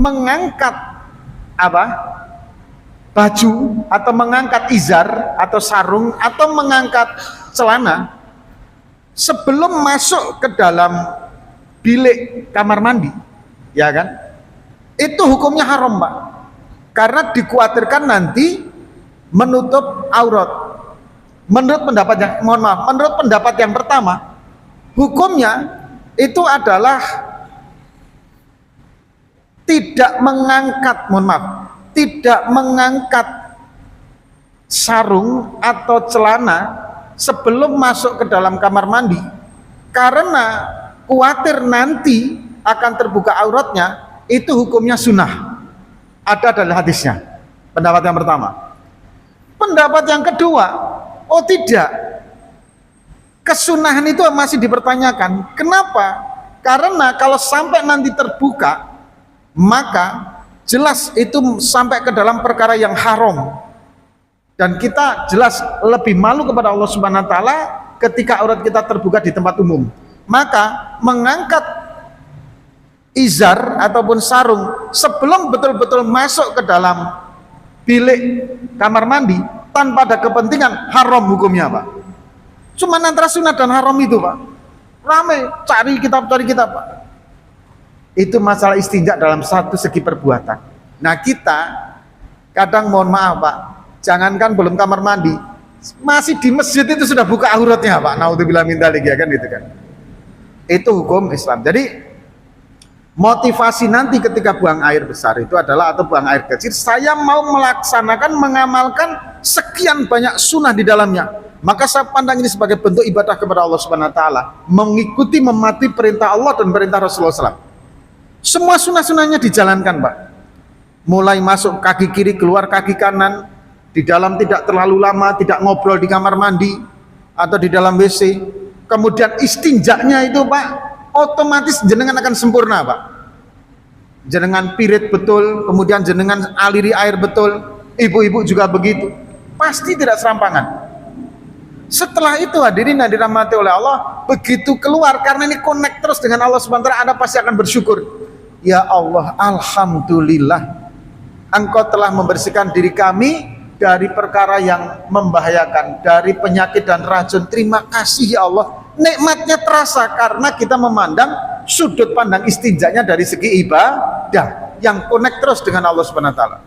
mengangkat apa? Baju atau mengangkat izar atau sarung atau mengangkat celana sebelum masuk ke dalam bilik kamar mandi, ya kan? Itu hukumnya haram, Pak. Karena dikhawatirkan nanti menutup aurat. Menurut pendapat yang pertama, hukumnya itu adalah tidak mengangkat sarung atau celana sebelum masuk ke dalam kamar mandi, karena khawatir nanti akan terbuka auratnya. Itu hukumnya sunnah, ada dalam hadisnya. Pendapat yang pertama. Pendapat yang kedua, oh tidak, kesunahan itu masih dipertanyakan. Kenapa? Karena kalau sampai nanti terbuka, maka jelas itu sampai ke dalam perkara yang haram, dan kita jelas lebih malu kepada Allah Subhanahu wa taala ketika aurat kita terbuka di tempat umum. Maka mengangkat izar ataupun sarung sebelum betul-betul masuk ke dalam bilik kamar mandi tanpa ada kepentingan, haram hukumnya, Pak. Cuma antara sunat dan haram itu, Pak, ramai cari kitab Pak. Itu masalah istinja dalam satu segi perbuatan. Nah, kita kadang, mohon maaf, Pak, jangankan belum kamar mandi, masih di masjid itu sudah buka auratnya, Pak. Naudzubillah min dzalik, ya kan, itu kan. Itu hukum Islam. Jadi motivasi nanti ketika buang air besar itu adalah, atau buang air kecil, saya mau melaksanakan, mengamalkan sekian banyak sunnah di dalamnya, maka saya pandang ini sebagai bentuk ibadah kepada Allah Subhanahu wa taala, mengikuti, mematuhi perintah Allah dan perintah Rasulullah SAW. Semua sunnah-sunnahnya dijalankan, Pak. Mulai masuk kaki kiri, keluar kaki kanan, di dalam tidak terlalu lama, tidak ngobrol di kamar mandi atau di dalam WC. Kemudian istinjaknya itu, Pak, otomatis jenengan akan sempurna, Pak. Jenengan pirit betul, kemudian jenengan aliri air betul, ibu-ibu juga begitu, pasti tidak serampangan. Setelah itu, hadirin yang dirahmati oleh Allah, begitu keluar, karena ini connect terus dengan Allah Subhanahu wa taala, Anda pasti akan bersyukur. Ya Allah, alhamdulillah, Engkau telah membersihkan diri kami dari perkara yang membahayakan, dari penyakit dan racun. Terima kasih ya Allah. Nikmatnya terasa karena kita memandang sudut pandang istinjanya dari segi ibadah yang connect terus dengan Allah Subhanahu wa taala.